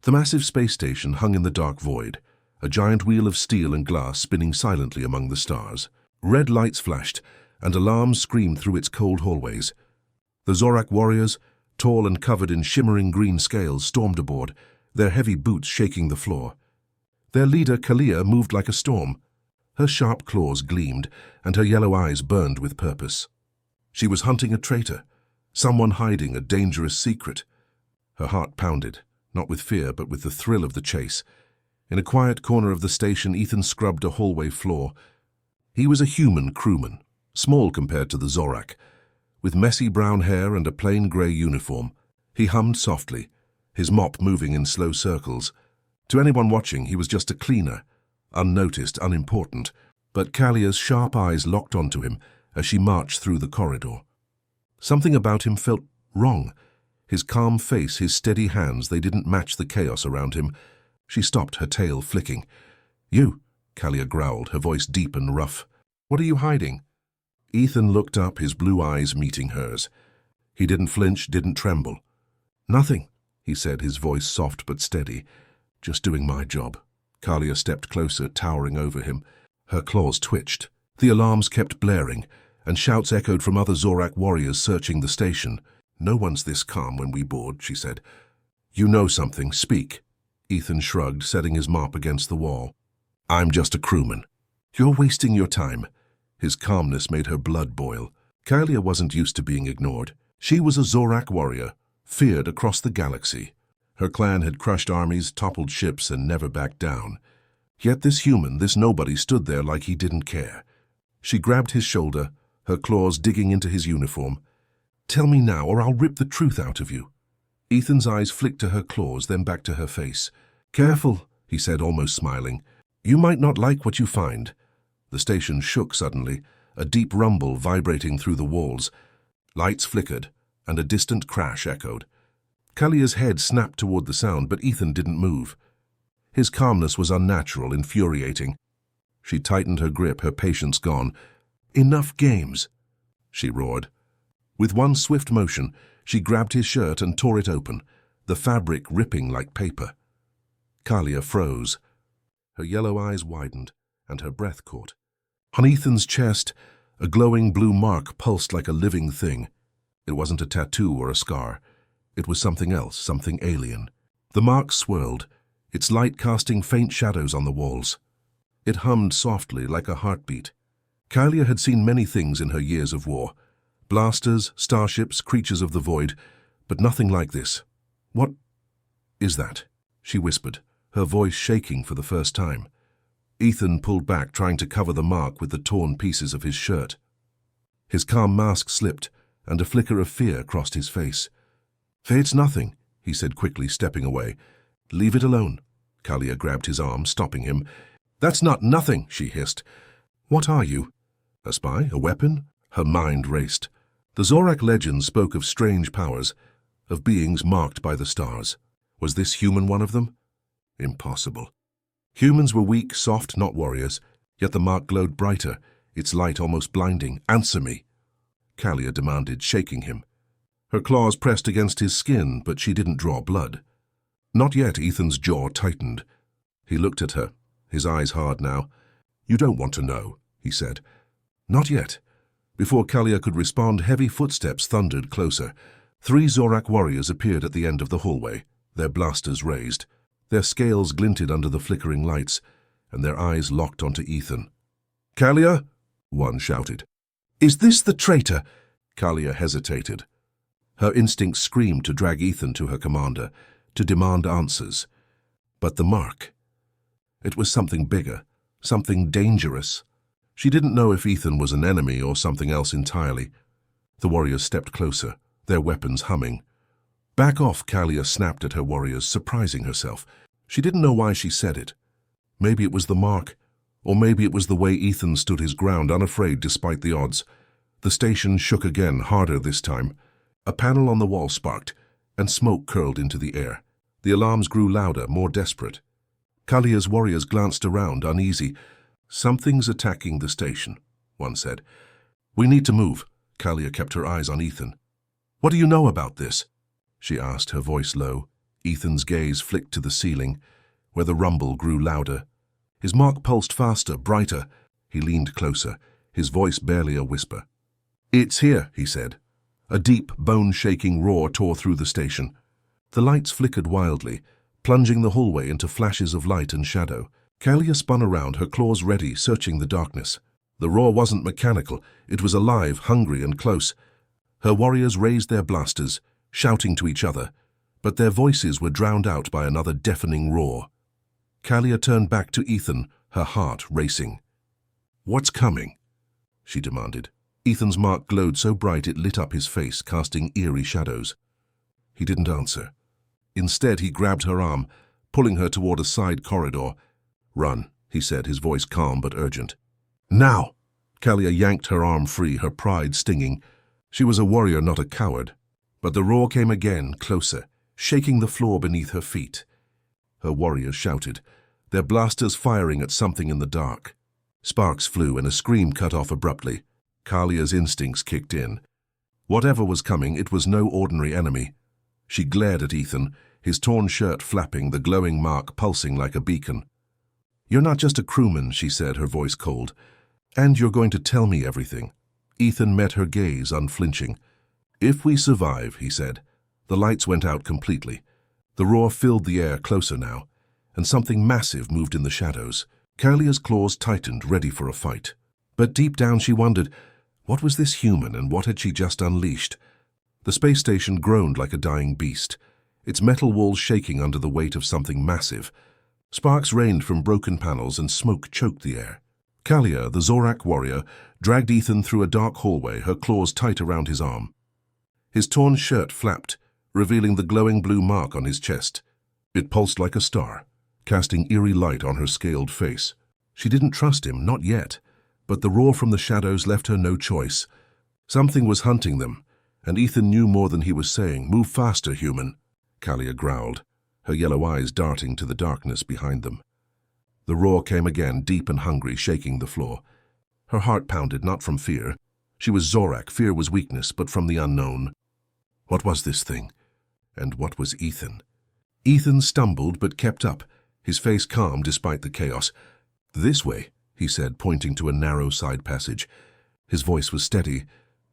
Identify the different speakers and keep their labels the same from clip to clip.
Speaker 1: The massive space station hung in the dark void, a giant wheel of steel and glass spinning silently among the stars. Red lights flashed, and alarms screamed through its cold hallways. The Zorak warriors, tall and covered in shimmering green scales, stormed aboard, their heavy boots shaking the floor. Their leader, Kalia, moved like a storm. Her sharp claws gleamed, and her yellow eyes burned with purpose. She was hunting a traitor, someone hiding a dangerous secret. Her heart pounded, not with fear but with the thrill of the chase. In a quiet corner of the station, Ethan scrubbed a hallway floor. He was a human crewman, small compared to the Zorak. With messy brown hair and a plain grey uniform, he hummed softly, his mop moving in slow circles. To anyone watching, he was just a cleaner, unnoticed, unimportant, but Kalia's sharp eyes locked onto him as she marched through the corridor. Something about him felt wrong. His calm face, his steady hands, they didn't match the chaos around him. She stopped, her tail flicking. "You," Kalia growled, her voice deep and rough. "What are you hiding?" Ethan looked up, his blue eyes meeting hers. He didn't flinch, didn't tremble. "Nothing," he said, his voice soft but steady. "Just doing my job." Kalia stepped closer, towering over him. Her claws twitched. The alarms kept blaring, and shouts echoed from other Zorak warriors searching the station. "No one's this calm when we board," she said. "You know something, speak." Ethan shrugged, setting his mop against the wall. "I'm just a crewman." "You're wasting your time." His calmness made her blood boil. Kalia wasn't used to being ignored. She was a Zorak warrior, feared across the galaxy. Her clan had crushed armies, toppled ships, and never backed down. Yet this human, this nobody, stood there like he didn't care. She grabbed his shoulder, her claws digging into his uniform. "Tell me now, or I'll rip the truth out of you." Ethan's eyes flicked to her claws, then back to her face. "Careful," he said, almost smiling. "You might not like what you find." The station shook suddenly, a deep rumble vibrating through the walls. Lights flickered, and a distant crash echoed. Kalia's head snapped toward the sound, but Ethan didn't move. His calmness was unnatural, infuriating. She tightened her grip, her patience gone. "Enough games," she roared. With one swift motion, she grabbed his shirt and tore it open, the fabric ripping like paper. Kalia froze. Her yellow eyes widened, and her breath caught. On Ethan's chest, a glowing blue mark pulsed like a living thing. It wasn't a tattoo or a scar. It was something else, something alien. The mark swirled, its light casting faint shadows on the walls. It hummed softly like a heartbeat. Kalia had seen many things in her years of war. Blasters, starships, creatures of the void, but nothing like this. "What is that?" she whispered, her voice shaking for the first time. Ethan pulled back, trying to cover the mark with the torn pieces of his shirt. His calm mask slipped, and a flicker of fear crossed his face. "It's nothing," he said quickly, stepping away. "Leave it alone." Kalia grabbed his arm, stopping him. "That's not nothing," she hissed. "What are you? A spy? A weapon?" Her mind raced. The Zorak legend spoke of strange powers, of beings marked by the stars. Was this human one of them? Impossible. Humans were weak, soft, not warriors, yet the mark glowed brighter, its light almost blinding. "Answer me," Kalia demanded, shaking him. Her claws pressed against his skin, but she didn't draw blood. "Not yet." Ethan's jaw tightened. He looked at her, his eyes hard now. "You don't want to know," he said. "Not yet." Before Kalia could respond, heavy footsteps thundered closer. 3 Zorak warriors appeared at the end of the hallway, their blasters raised. Their scales glinted under the flickering lights, and their eyes locked onto Ethan. "Kalia?" one shouted. "Is this the traitor?" Kalia hesitated. Her instincts screamed to drag Ethan to her commander, to demand answers. But the mark. It was something bigger, something dangerous. She didn't know if Ethan was an enemy or something else entirely. The warriors stepped closer, their weapons humming. "Back off," Kalia snapped at her warriors, surprising herself. She didn't know why she said it. Maybe it was the mark, or maybe it was the way Ethan stood his ground, unafraid despite the odds. The station shook again, harder this time. A panel on the wall sparked, and smoke curled into the air. The alarms grew louder, more desperate. Kalia's warriors glanced around, uneasy. "Something's attacking the station," one said. "We need to move." Kalia kept her eyes on Ethan. "What do you know about this?" she asked, her voice low. Ethan's gaze flicked to the ceiling, where the rumble grew louder. His mark pulsed faster, brighter. He leaned closer, his voice barely a whisper. "It's here," he said. A deep, bone-shaking roar tore through the station. The lights flickered wildly, plunging the hallway into flashes of light and shadow. Kalia spun around, her claws ready, searching the darkness. The roar wasn't mechanical. It was alive, hungry, and close. Her warriors raised their blasters, shouting to each other, but their voices were drowned out by another deafening roar. Kalia turned back to Ethan, her heart racing. "What's coming?" she demanded. Ethan's mark glowed so bright it lit up his face, casting eerie shadows. He didn't answer. Instead, he grabbed her arm, pulling her toward a side corridor. "Run," he said, his voice calm but urgent. "Now!" Kalia yanked her arm free, her pride stinging. She was a warrior, not a coward. But the roar came again, closer, shaking the floor beneath her feet. Her warriors shouted, their blasters firing at something in the dark. Sparks flew and a scream cut off abruptly. Kalia's instincts kicked in. Whatever was coming, it was no ordinary enemy. She glared at Ethan, his torn shirt flapping, the glowing mark pulsing like a beacon. "You're not just a crewman," she said, her voice cold. "And you're going to tell me everything." Ethan met her gaze, unflinching. "If we survive," he said. The lights went out completely. The roar filled the air, closer now, and something massive moved in the shadows. Kalia's claws tightened, ready for a fight. But deep down she wondered, what was this human and what had she just unleashed? The space station groaned like a dying beast, its metal walls shaking under the weight of something massive. Sparks rained from broken panels and smoke choked the air. Kalia, the Zorak warrior, dragged Ethan through a dark hallway, her claws tight around his arm. His torn shirt flapped, revealing the glowing blue mark on his chest. It pulsed like a star, casting eerie light on her scaled face. She didn't trust him, not yet, but the roar from the shadows left her no choice. Something was hunting them, and Ethan knew more than he was saying. "Move faster, human," Kalia growled, her yellow eyes darting to the darkness behind them. The roar came again, deep and hungry, shaking the floor. Her heart pounded, not from fear. She was Zorak, fear was weakness, but from the unknown. What was this thing? And what was Ethan? Ethan stumbled but kept up, his face calm despite the chaos. "This way," he said, pointing to a narrow side passage. His voice was steady,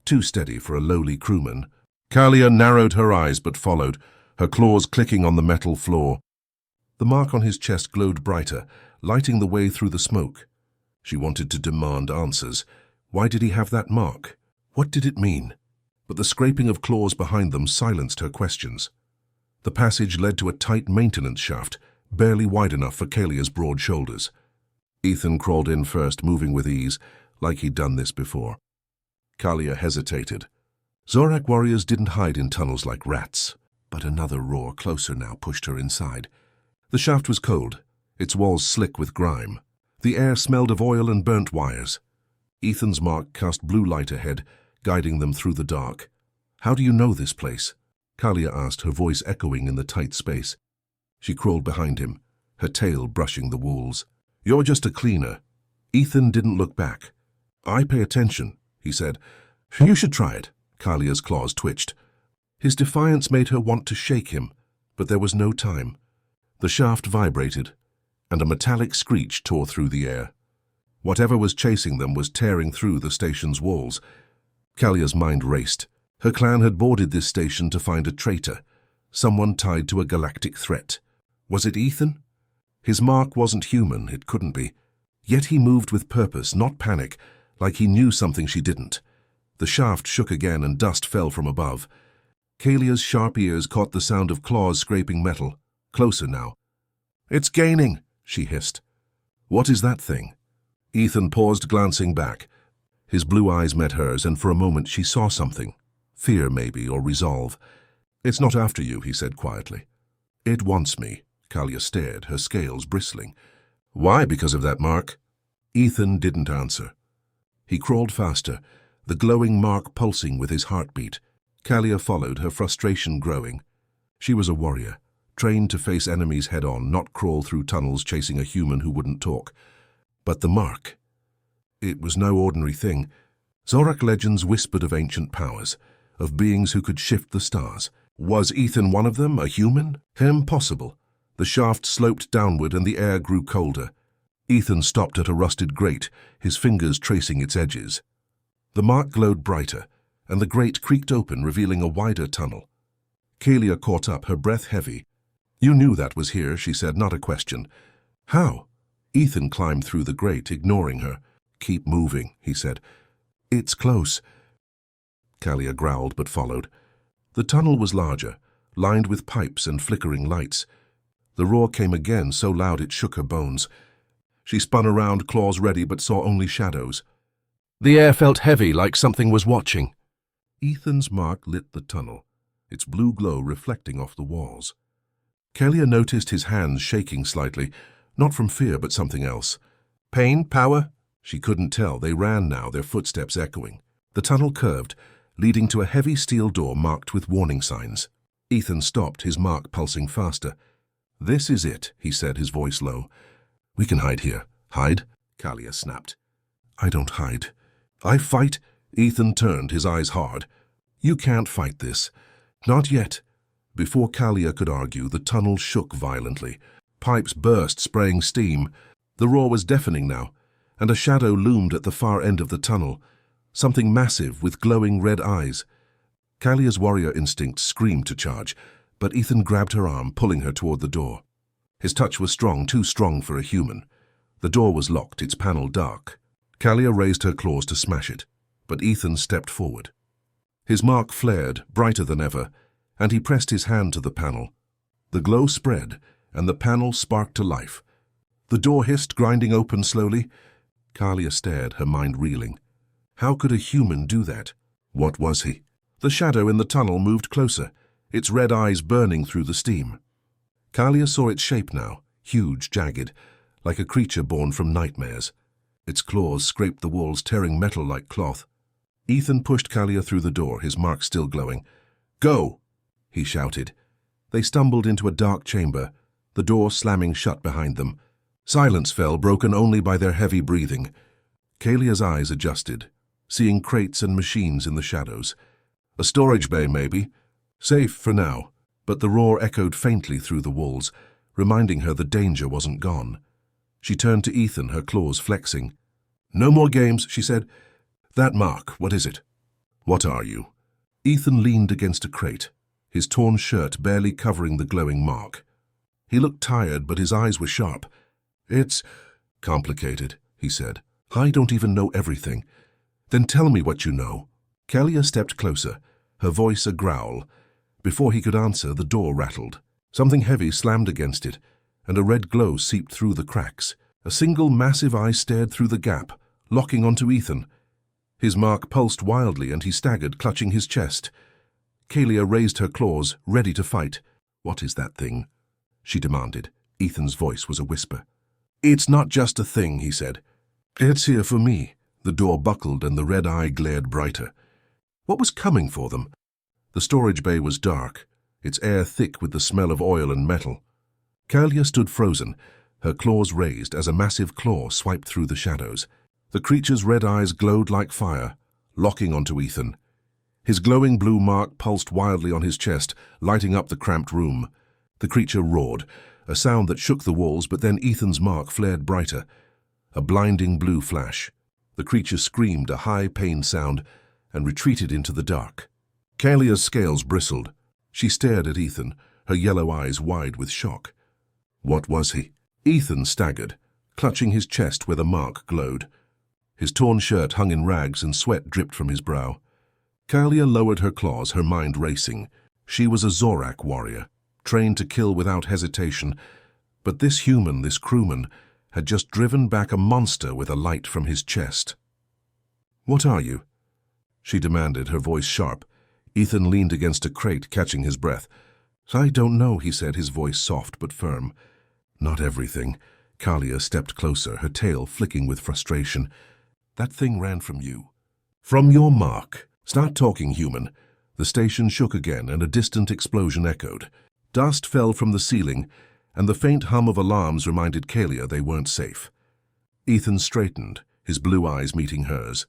Speaker 1: too steady for a lowly crewman. Kalia narrowed her eyes but followed, her claws clicking on the metal floor. The mark on his chest glowed brighter, lighting the way through the smoke. She wanted to demand answers. Why did he have that mark? What did it mean? But the scraping of claws behind them silenced her questions. The passage led to a tight maintenance shaft, barely wide enough for Kalia's broad shoulders. Ethan crawled in first, moving with ease, like he'd done this before. Kalia hesitated. Zorak warriors didn't hide in tunnels like rats, but another roar, closer now, pushed her inside. The shaft was cold, its walls slick with grime. The air smelled of oil and burnt wires. Ethan's mark cast blue light ahead, guiding them through the dark. "How do you know this place?" Kalia asked, her voice echoing in the tight space. She crawled behind him, her tail brushing the walls. "You're just a cleaner." Ethan didn't look back. "I pay attention," he said. "You should try it." Kalia's claws twitched. His defiance made her want to shake him, but there was no time. The shaft vibrated, and a metallic screech tore through the air. Whatever was chasing them was tearing through the station's walls. Kalia's mind raced. Her clan had boarded this station to find a traitor, someone tied to a galactic threat. Was it Ethan? His mark wasn't human, it couldn't be. Yet he moved with purpose, not panic, like he knew something she didn't. The shaft shook again and dust fell from above. Kalia's sharp ears caught the sound of claws scraping metal. Closer now. "It's gaining," she hissed. "What is that thing?" Ethan paused, glancing back. His blue eyes met hers, and for a moment she saw something. Fear, maybe, or resolve. "It's not after you," he said quietly. "It wants me." Kalia stared, her scales bristling. "Why, because of that mark?" Ethan didn't answer. He crawled faster, the glowing mark pulsing with his heartbeat. Kalia followed, her frustration growing. She was a warrior, trained to face enemies head-on, not crawl through tunnels chasing a human who wouldn't talk. But the mark, it was no ordinary thing. Zorak legends whispered of ancient powers, of beings who could shift the stars. Was Ethan one of them, a human? Impossible. The shaft sloped downward and the air grew colder. Ethan stopped at a rusted grate, his fingers tracing its edges. The mark glowed brighter, and the grate creaked open, revealing a wider tunnel. Kalia caught up, her breath heavy. "You knew that was here," she said, not a question. "How?" Ethan climbed through the grate, ignoring her. "Keep moving," he said. "It's close." Kalia growled but followed. The tunnel was larger, lined with pipes and flickering lights. The roar came again, so loud it shook her bones. She spun around, claws ready, but saw only shadows. The air felt heavy, like something was watching. Ethan's mark lit the tunnel, its blue glow reflecting off the walls. Kalia noticed his hands shaking slightly, not from fear but something else. Pain? Power? She couldn't tell. They ran now, their footsteps echoing. The tunnel curved, leading to a heavy steel door marked with warning signs. Ethan stopped, his mark pulsing faster. "This is it," he said, his voice low. "We can hide here." "Hide?" Kalia snapped. "I don't hide. I fight." Ethan turned, his eyes hard. "You can't fight this. Not yet." Before Kalia could argue, the tunnel shook violently. Pipes burst, spraying steam. The roar was deafening now, and a shadow loomed at the far end of the tunnel, something massive with glowing red eyes. Kalia's warrior instinct screamed to charge, but Ethan grabbed her arm, pulling her toward the door. His touch was strong, too strong for a human. The door was locked, its panel dark. Kalia raised her claws to smash it, but Ethan stepped forward. His mark flared, brighter than ever, and he pressed his hand to the panel. The glow spread, and the panel sparked to life. The door hissed, grinding open slowly. Kalia stared, her mind reeling. How could a human do that? What was he? The shadow in the tunnel moved closer, its red eyes burning through the steam. Kalia saw its shape now, huge, jagged, like a creature born from nightmares. Its claws scraped the walls, tearing metal like cloth. Ethan pushed Kalia through the door, his mark still glowing. "Go!" he shouted. They stumbled into a dark chamber, the door slamming shut behind them. Silence fell, broken only by their heavy breathing. Kalia's eyes adjusted, seeing crates and machines in the shadows. A storage bay, maybe. Safe for now, but the roar echoed faintly through the walls, reminding her the danger wasn't gone. She turned to Ethan, her claws flexing. "No more games," she said. "That mark, what is it?" "What are you?" Ethan leaned against a crate, his torn shirt barely covering the glowing mark. He looked tired, but his eyes were sharp. "It's complicated," he said. "I don't even know everything." "Then tell me what you know." Kalia stepped closer, her voice a growl. Before he could answer, the door rattled. Something heavy slammed against it, and a red glow seeped through the cracks. A single massive eye stared through the gap, locking onto Ethan. His mark pulsed wildly, and he staggered, clutching his chest. Kalia raised her claws, ready to fight. "What is that thing?" she demanded. Ethan's voice was a whisper. "It's not just a thing," he said. "It's here for me." The door buckled, and the red eye glared brighter. What was coming for them? The storage bay was dark, its air thick with the smell of oil and metal. Kalia stood frozen, her claws raised as a massive claw swiped through the shadows. The creature's red eyes glowed like fire, locking onto Ethan. His glowing blue mark pulsed wildly on his chest, lighting up the cramped room. The creature roared, a sound that shook the walls, but then Ethan's mark flared brighter. A blinding blue flash. The creature screamed a high pain sound and retreated into the dark. Kalia's scales bristled. She stared at Ethan, her yellow eyes wide with shock. What was he? Ethan staggered, clutching his chest where the mark glowed. His torn shirt hung in rags and sweat dripped from his brow. Kalia lowered her claws, her mind racing. She was a Zorak warrior, trained to kill without hesitation. But this human, this crewman, had just driven back a monster with a light from his chest. "What are you?" she demanded, her voice sharp. Ethan leaned against a crate, catching his breath. "I don't know," he said, his voice soft but firm. "Not everything." Kalia stepped closer, her tail flicking with frustration. "That thing ran from you. From your mark. Start talking, human." The station shook again, and a distant explosion echoed. Dust fell from the ceiling, and the faint hum of alarms reminded Kalia they weren't safe. Ethan straightened, his blue eyes meeting hers.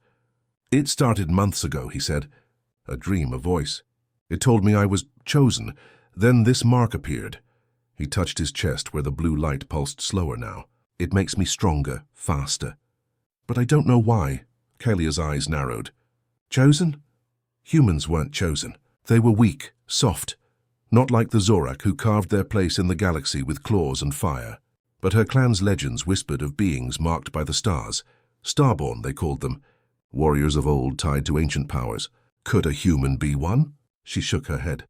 Speaker 1: "It started months ago," he said. "A dream, a voice." It told me I was chosen. Then this mark appeared. He touched his chest where the blue light pulsed slower now. It makes me stronger, faster. But I don't know why. Kalia's eyes narrowed. Chosen? Humans weren't chosen. They were weak, soft. Not like the Zorak who carved their place in the galaxy with claws and fire. But her clan's legends whispered of beings marked by the stars. Starborn, they called them. Warriors of old tied to ancient powers. Could a human be one? She shook her head.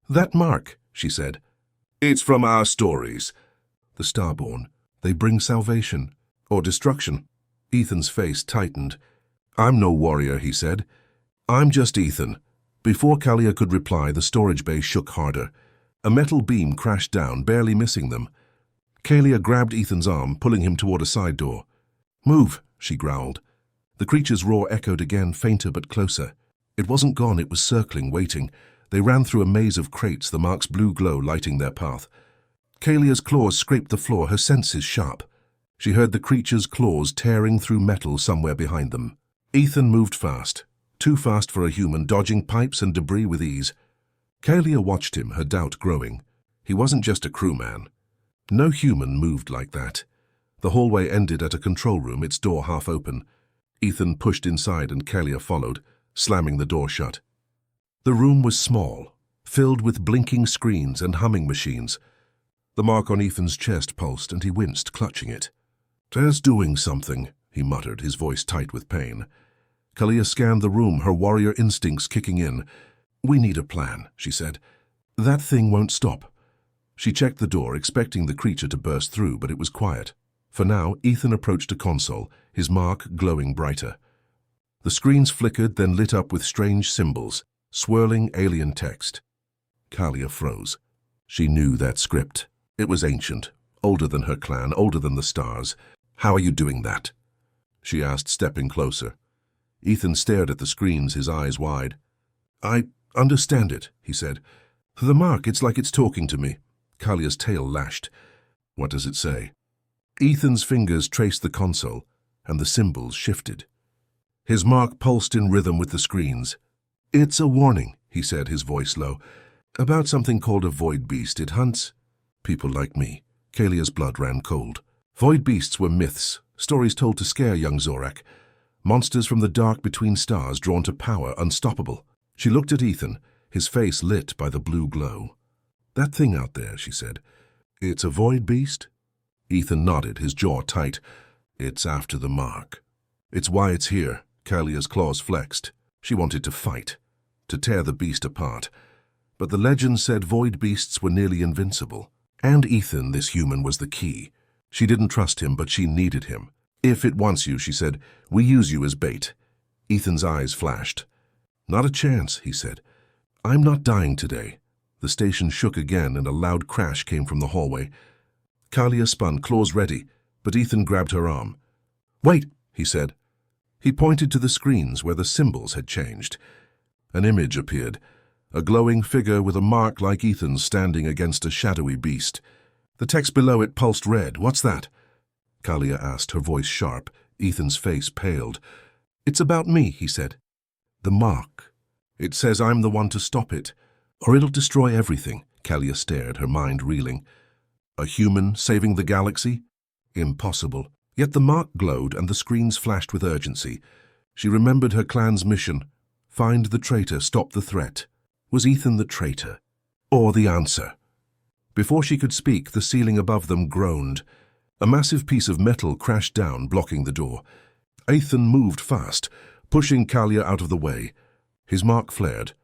Speaker 1: That mark, she said. It's from our stories. The Starborn. They bring salvation. Or destruction. Ethan's face tightened. I'm no warrior, he said. I'm just Ethan. Before Kalia could reply, the storage bay shook harder. A metal beam crashed down, barely missing them. Kalia grabbed Ethan's arm, pulling him toward a side door. Move, she growled. The creature's roar echoed again, fainter but closer. It wasn't gone, it was circling, waiting. They ran through a maze of crates, the mark's blue glow lighting their path. Kalia's claws scraped the floor, her senses sharp. She heard the creature's claws tearing through metal somewhere behind them. Ethan moved fast. Too fast for a human, dodging pipes and debris with ease. Kalia watched him, her doubt growing. He wasn't just a crewman. No human moved like that. The hallway ended at a control room, its door half open. Ethan pushed inside and Kalia followed, slamming the door shut. The room was small, filled with blinking screens and humming machines. The mark on Ethan's chest pulsed and he winced, clutching it. "There's doing something," he muttered, his voice tight with pain. Kalia scanned the room, her warrior instincts kicking in. "We need a plan," she said. "That thing won't stop." She checked the door, expecting the creature to burst through, but it was quiet. For now, Ethan approached a console, his mark glowing brighter. The screens flickered, then lit up with strange symbols, swirling alien text. Kalia froze. She knew that script. It was ancient, older than her clan, older than the stars. "How are you doing that?" she asked, stepping closer. Ethan stared at the screens, his eyes wide. "I understand it," he said. "The mark, it's like it's talking to me." Kalia's tail lashed. "What does it say?" Ethan's fingers traced the console, and the symbols shifted. His mark pulsed in rhythm with the screens. "It's a warning," he said, his voice low. "About something called a void beast. It hunts people like me." Kalia's blood ran cold. Void beasts were myths, stories told to scare young Zorak. Monsters from the dark between stars, drawn to power, unstoppable. She looked at Ethan, his face lit by the blue glow. "That thing out there," she said. "It's a void beast?" Ethan nodded, his jaw tight. "It's after the mark. It's why it's here." Kalia's claws flexed. She wanted to fight, to tear the beast apart. But the legend said void beasts were nearly invincible. And Ethan, this human, was the key. She didn't trust him, but she needed him. "If it wants you," she said, "we use you as bait." Ethan's eyes flashed. "Not a chance," he said. "I'm not dying today." The station shook again and a loud crash came from the hallway. Kalia spun, claws ready, but Ethan grabbed her arm. "Wait," he said. He pointed to the screens where the symbols had changed. An image appeared, a glowing figure with a mark like Ethan's standing against a shadowy beast. The text below it pulsed red. "What's that?" Kalia asked, her voice sharp. Ethan's face paled. "It's about me," he said. "The mark. It says I'm the one to stop it, or it'll destroy everything." Kalia stared, her mind reeling. A human saving the galaxy? Impossible. Yet the mark glowed and the screens flashed with urgency. She remembered her clan's mission. Find the traitor, stop the threat. Was Ethan the traitor? Or the answer? Before she could speak, the ceiling above them groaned. A massive piece of metal crashed down, blocking the door. Ethan moved fast, pushing Kalia out of the way. His mark flared,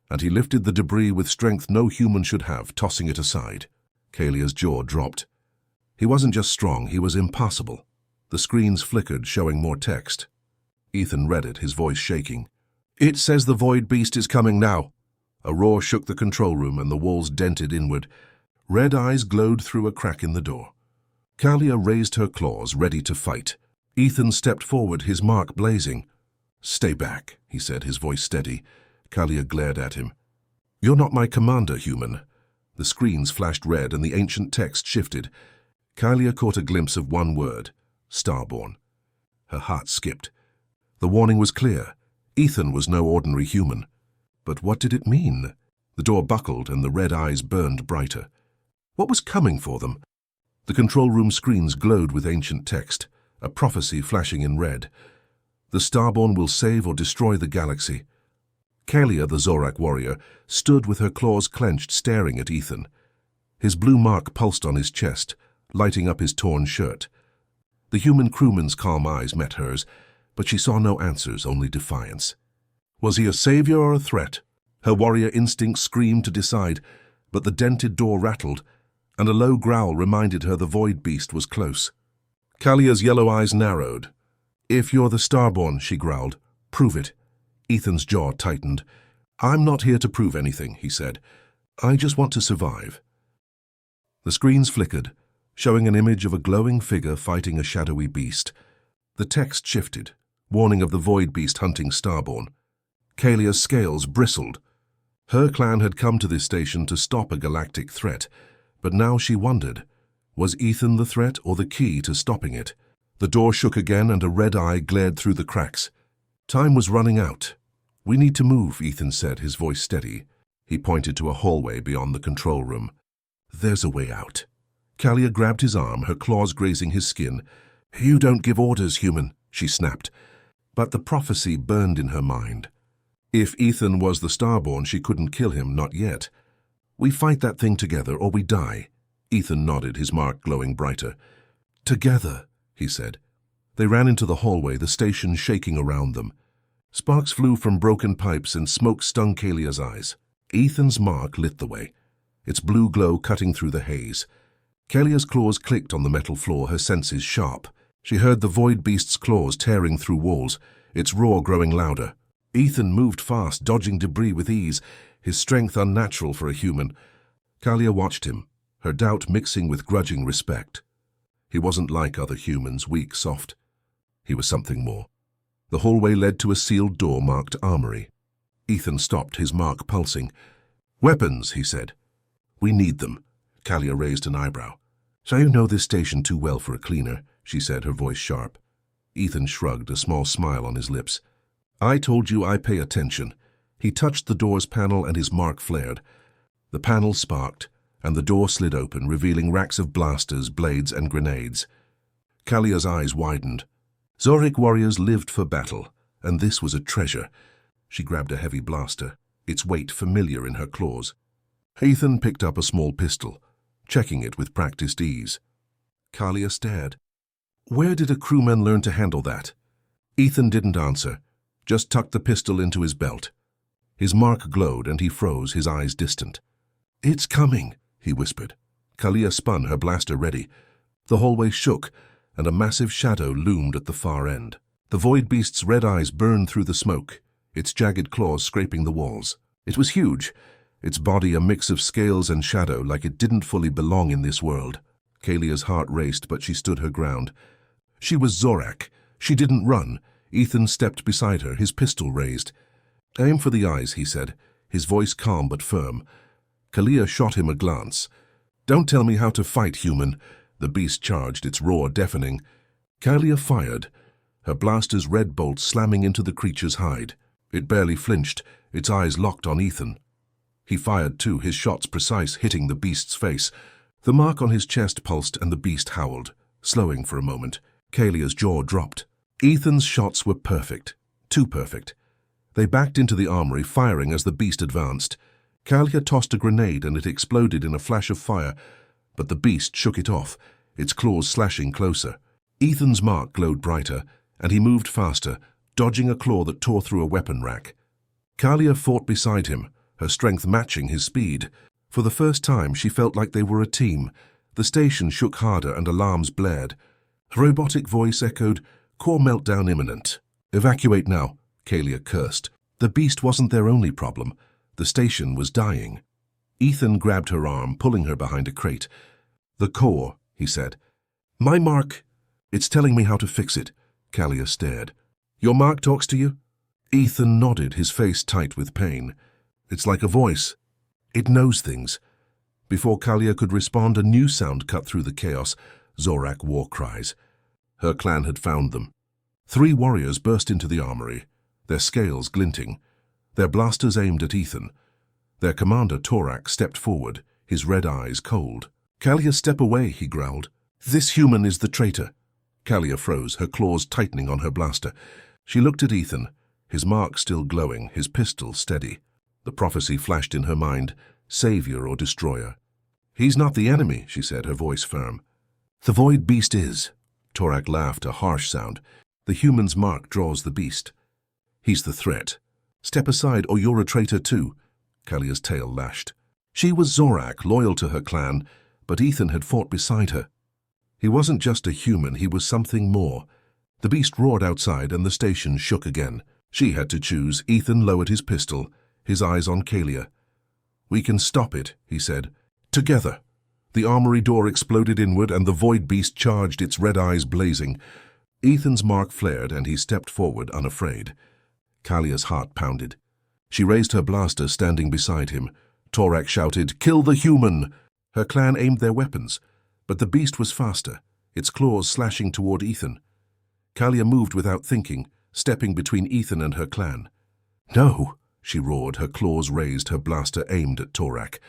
Speaker 1: and he lifted the debris with strength no human should have, tossing it aside. Kalia's jaw dropped. He wasn't just strong, he was impassable. The screens flickered, showing more text. Ethan read it, his voice shaking. "It says the void beast is coming now." A roar shook the control room and the walls dented inward. Red eyes glowed through a crack in the door. Kalia raised her claws, ready to fight. Ethan stepped forward, his mark blazing. "Stay back," he said, his voice steady. Kalia glared at him. "You're not my commander, human." The screens flashed red and the ancient text shifted. Kalia caught a glimpse of one word, Starborn. Her heart skipped. The warning was clear. Ethan was no ordinary human. But what did it mean? The door buckled and the red eyes burned brighter. What was coming for them? The control room screens glowed with ancient text, a prophecy flashing in red. The Starborn will save or destroy the galaxy. Kalia, the Zorak warrior, stood with her claws clenched, staring at Ethan. His blue mark pulsed on his chest, lighting up his torn shirt. The human crewman's calm eyes met hers, but she saw no answers, only defiance. Was he a savior or a threat? Her warrior instinct screamed to decide, but the dented door rattled, and a low growl reminded her the void beast was close. Kalia's yellow eyes narrowed. "If you're the Starborn," she growled, "prove it." Ethan's jaw tightened. "I'm not here to prove anything," he said. "I just want to survive." The screens flickered, showing an image of a glowing figure fighting a shadowy beast. The text shifted, warning of the void beast hunting Starborn. Kalia's scales bristled. Her clan had come to this station to stop a galactic threat, but now she wondered, was Ethan the threat or the key to stopping it? The door shook again and a red eye glared through the cracks. Time was running out. "We need to move," Ethan said, his voice steady. He pointed to a hallway beyond the control room. "There's a way out." Kalia grabbed his arm, her claws grazing his skin. "You don't give orders, human," she snapped. But the prophecy burned in her mind. If Ethan was the Starborn, she couldn't kill him, not yet. "We fight that thing together or we die." Ethan nodded, his mark glowing brighter. "Together," he said. They ran into the hallway, the station shaking around them. Sparks flew from broken pipes and smoke stung Kalia's eyes. Ethan's mark lit the way, its blue glow cutting through the haze. Kalia's claws clicked on the metal floor, her senses sharp. She heard the void beast's claws tearing through walls, its roar growing louder. Ethan moved fast, dodging debris with ease, his strength unnatural for a human. Kalia watched him, her doubt mixing with grudging respect. He wasn't like other humans, weak, soft. He was something more. The hallway led to a sealed door marked Armory. Ethan stopped, his mark pulsing. "Weapons," he said. "We need them." Kalia raised an eyebrow. "So you know this station too well for a cleaner," she said, her voice sharp. Ethan shrugged, a small smile on his lips. "I told you I pay attention." He touched the door's panel and his mark flared. The panel sparked, and the door slid open, revealing racks of blasters, blades, and grenades. Kalia's eyes widened. Zorak warriors lived for battle, and this was a treasure. She grabbed a heavy blaster, its weight familiar in her claws. Ethan picked up a small pistol, checking it with practiced ease. Kalia stared. "Where did a crewman learn to handle that?" Ethan didn't answer, just tucked the pistol into his belt. His mark glowed and he froze, his eyes distant. "It's coming," he whispered. Kalia spun, her blaster ready. The hallway shook, and a massive shadow loomed at the far end. The void beast's red eyes burned through the smoke, its jagged claws scraping the walls. It was huge, its body a mix of scales and shadow, like it didn't fully belong in this world. Kalia's heart raced, but she stood her ground. She was Zorak. She didn't run. Ethan stepped beside her, his pistol raised. "Aim for the eyes," he said, his voice calm but firm. Kalia shot him a glance. "Don't tell me how to fight, human." The beast charged, its roar deafening. Kalia fired, her blaster's red bolt slamming into the creature's hide. It barely flinched, its eyes locked on Ethan. He fired too, his shots precise, hitting the beast's face. The mark on his chest pulsed and the beast howled, slowing for a moment. Kalia's jaw dropped. Ethan's shots were perfect, too perfect. They backed into the armory, firing as the beast advanced. Kalia tossed a grenade and it exploded in a flash of fire, but the beast shook it off, its claws slashing closer. Ethan's mark glowed brighter, and he moved faster, dodging a claw that tore through a weapon rack. Kalia fought beside him, her strength matching his speed. For the first time, she felt like they were a team. The station shook harder and alarms blared. A robotic voice echoed, "Core meltdown imminent." "Evacuate now," Kalia cursed. The beast wasn't their only problem. The station was dying. Ethan grabbed her arm, pulling her behind a crate. "The core," he said. "My mark." "It's telling me how to fix it." Kalia stared. "Your mark talks to you?" Ethan nodded, his face tight with pain. "It's like a voice. It knows things." Before Kalia could respond, a new sound cut through the chaos, Zorak war cries. Her clan had found them. 3 warriors burst into the armory, their scales glinting, their blasters aimed at Ethan. Their commander, Torak, stepped forward, his red eyes cold. "Kalia, step away," he growled. "This human is the traitor." Kalia froze, her claws tightening on her blaster. She looked at Ethan, his mark still glowing, his pistol steady. The prophecy flashed in her mind, savior or destroyer. "He's not the enemy," she said, her voice firm. "The void beast is." Torak laughed, a harsh sound. "The human's mark draws the beast. He's the threat. Step aside or you're a traitor too." Kalia's tail lashed. She was Zorak, loyal to her clan, but Ethan had fought beside her. He wasn't just a human, he was something more. The beast roared outside and the station shook again. She had to choose. Ethan lowered his pistol, his eyes on Kalia. "We can stop it," he said. "Together." The armory door exploded inward and the void beast charged, its red eyes blazing. Ethan's mark flared and he stepped forward, unafraid. Kalia's heart pounded. She raised her blaster, standing beside him. Torak shouted, "Kill the human!" Her clan aimed their weapons, but the beast was faster, its claws slashing toward Ethan. Kalia moved without thinking, stepping between Ethan and her clan. "No!" she roared, her claws raised, her blaster aimed at Torak.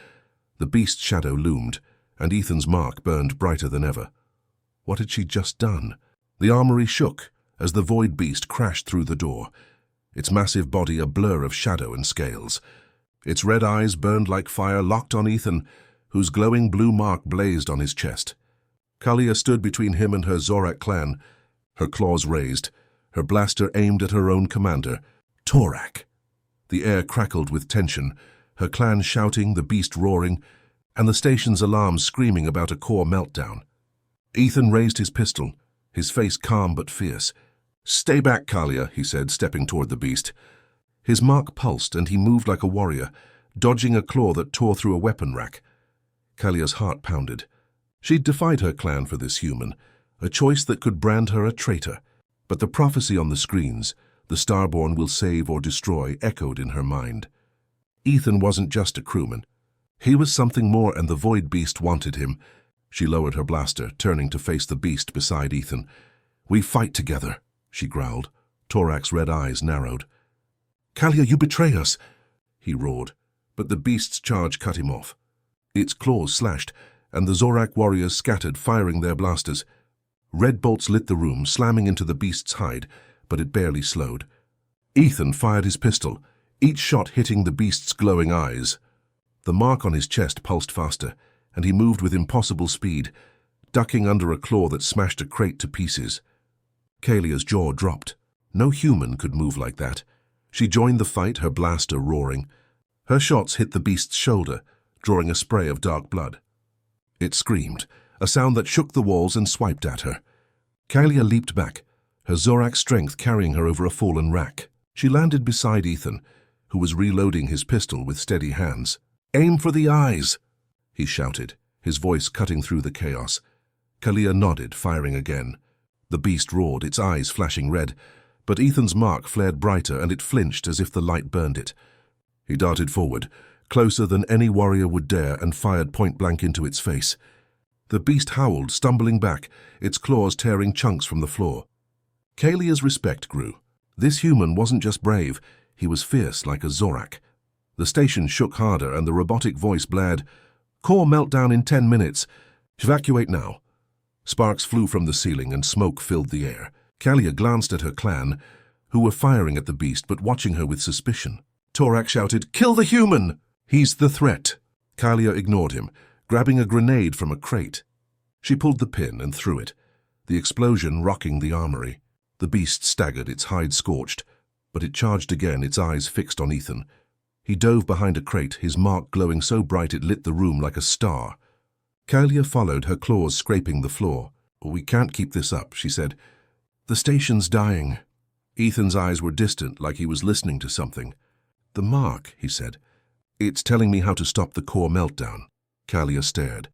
Speaker 1: The beast's shadow loomed, and Ethan's mark burned brighter than ever. What had she just done? The armory shook as the void beast crashed through the door, its massive body a blur of shadow and scales. Its red eyes burned like fire, locked on Ethan, whose glowing blue mark blazed on his chest. Kalia stood between him and her Zorak clan, her claws raised, her blaster aimed at her own commander, Torak. The air crackled with tension, her clan shouting, the beast roaring, and the station's alarms screaming about a core meltdown. Ethan raised his pistol, his face calm but fierce. "Stay back, Kalia," he said, stepping toward the beast. His mark pulsed, and he moved like a warrior, dodging a claw that tore through a weapon rack. Kalia's heart pounded. She'd defied her clan for this human, a choice that could brand her a traitor. But the prophecy on the screens, the Starborn will save or destroy, echoed in her mind. Ethan wasn't just a crewman. He was something more, and the void beast wanted him. She lowered her blaster, turning to face the beast beside Ethan. "We fight together," she growled. Torak's red eyes narrowed. "Kalia, you betray us!" he roared, but the beast's charge cut him off. Its claws slashed, and the Zorak warriors scattered, firing their blasters. Red bolts lit the room, slamming into the beast's hide, but it barely slowed. Ethan fired his pistol, each shot hitting the beast's glowing eyes. The mark on his chest pulsed faster, and he moved with impossible speed, ducking under a claw that smashed a crate to pieces. Kalia's jaw dropped. No human could move like that. She joined the fight, her blaster roaring. Her shots hit the beast's shoulder, drawing a spray of dark blood. It screamed, a sound that shook the walls and swiped at her. Kalia leaped back, her Zorak strength carrying her over a fallen rack. She landed beside Ethan, who was reloading his pistol with steady hands. "Aim for the eyes!" he shouted, his voice cutting through the chaos. Kalia nodded, firing again. The beast roared, its eyes flashing red, but Ethan's mark flared brighter and it flinched as if the light burned it. He darted forward, closer than any warrior would dare, and fired point-blank into its face. The beast howled, stumbling back, its claws tearing chunks from the floor. Kalia's respect grew. This human wasn't just brave, he was fierce like a Zorak. The station shook harder and the robotic voice blared, "Core meltdown in 10 minutes. Evacuate now." Sparks flew from the ceiling and smoke filled the air. Kalia glanced at her clan, who were firing at the beast but watching her with suspicion. Torak shouted, "Kill the human! He's the threat." Kalia ignored him, grabbing a grenade from a crate. She pulled the pin and threw it, the explosion rocking the armory. The beast staggered, its hide scorched, but it charged again, its eyes fixed on Ethan. He dove behind a crate, his mark glowing so bright it lit the room like a star. Kalia followed, her claws scraping the floor. "We can't keep this up," she said. "The station's dying." Ethan's eyes were distant, like he was listening to something. "The mark," he said. "It's telling me how to stop the core meltdown." Kalia stared.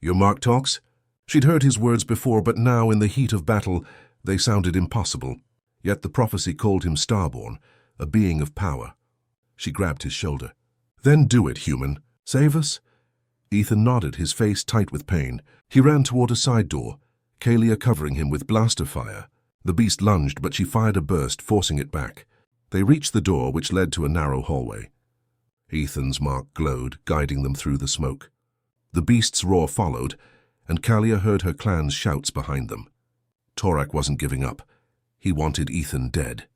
Speaker 1: "Your mark talks?" She'd heard his words before, but now, in the heat of battle, they sounded impossible. Yet the prophecy called him Starborn, a being of power. She grabbed his shoulder. "Then do it, human. Save us?" Ethan nodded, his face tight with pain. He ran toward a side door, Kalia covering him with blaster fire. The beast lunged, but she fired a burst, forcing it back. They reached the door, which led to a narrow hallway. Ethan's mark glowed, guiding them through the smoke. The beast's roar followed, and Kalia heard her clan's shouts behind them. Torak wasn't giving up. He wanted Ethan dead.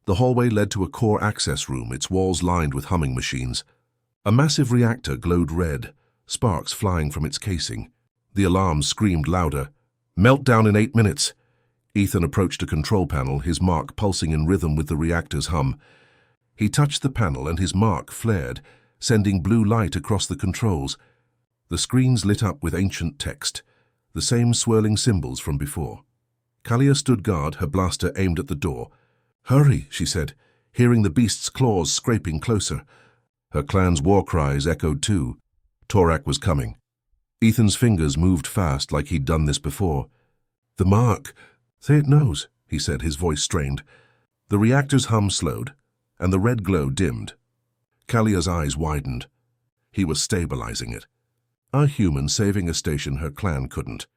Speaker 1: The hallway led to a core access room, its walls lined with humming machines. A massive reactor glowed red, sparks flying from its casing. The alarms screamed louder. "Meltdown in 8 minutes." Ethan approached a control panel, his mark pulsing in rhythm with the reactor's hum. He touched the panel and his mark flared, sending blue light across the controls. The screens lit up with ancient text, the same swirling symbols from before. Kalia stood guard, her blaster aimed at the door. "Hurry," she said, hearing the beast's claws scraping closer. Her clan's war cries echoed too. Torak was coming. Ethan's fingers moved fast like he'd done this before. "The mark. Say it knows," he said, his voice strained. The reactor's hum slowed, and the red glow dimmed. Kalia's eyes widened. He was stabilizing it. A human saving a station her clan couldn't.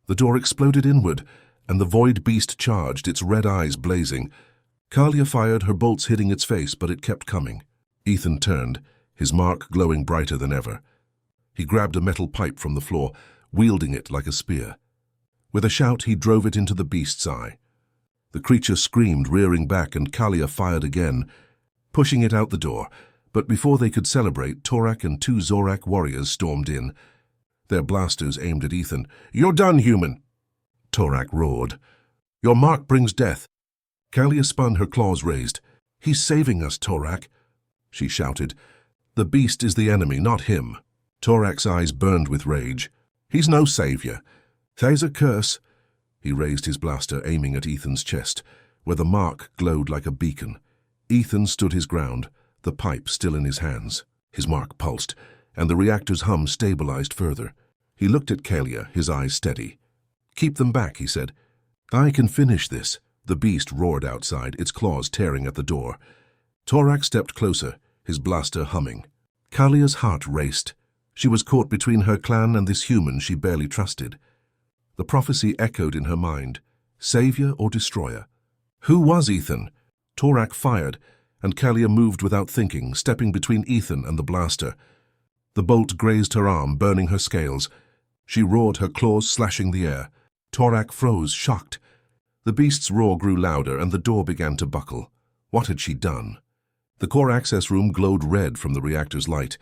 Speaker 1: The door exploded inward, and the void beast charged, its red eyes blazing. Kalia fired, her bolts hitting its face, but it kept coming. Ethan turned, his mark glowing brighter than ever. He grabbed a metal pipe from the floor, wielding it like a spear. With a shout, he drove it into the beast's eye. The creature screamed, rearing back, and Kalia fired again, pushing it out the door. But before they could celebrate, Torak and 2 Zorak warriors stormed in. Their blasters aimed at Ethan. "You're done, human!" Torak roared. "Your mark brings death." Kalia spun, her claws raised. "He's saving us, Torak," she shouted. "The beast is the enemy, not him." Torak's eyes burned with rage. "He's no savior. There's a curse." He raised his blaster, aiming at Ethan's chest, where the mark glowed like a beacon. Ethan stood his ground, the pipe still in his hands. His mark pulsed, and the reactor's hum stabilized further. He looked at Kalia, his eyes steady. "Keep them back," he said. "I can finish this." The beast roared outside, its claws tearing at the door. Torak stepped closer, his blaster humming. Kalia's heart raced. She was caught between her clan and this human she barely trusted. The prophecy echoed in her mind. Savior or destroyer? Who was Ethan? Torak fired, and Kalia moved without thinking, stepping between Ethan and the blaster. The bolt grazed her arm, burning her scales. She roared, her claws slashing the air. Torak froze, shocked. The beast's roar grew louder, and the door began to buckle. What had she done? The core access room glowed red from the reactor's light,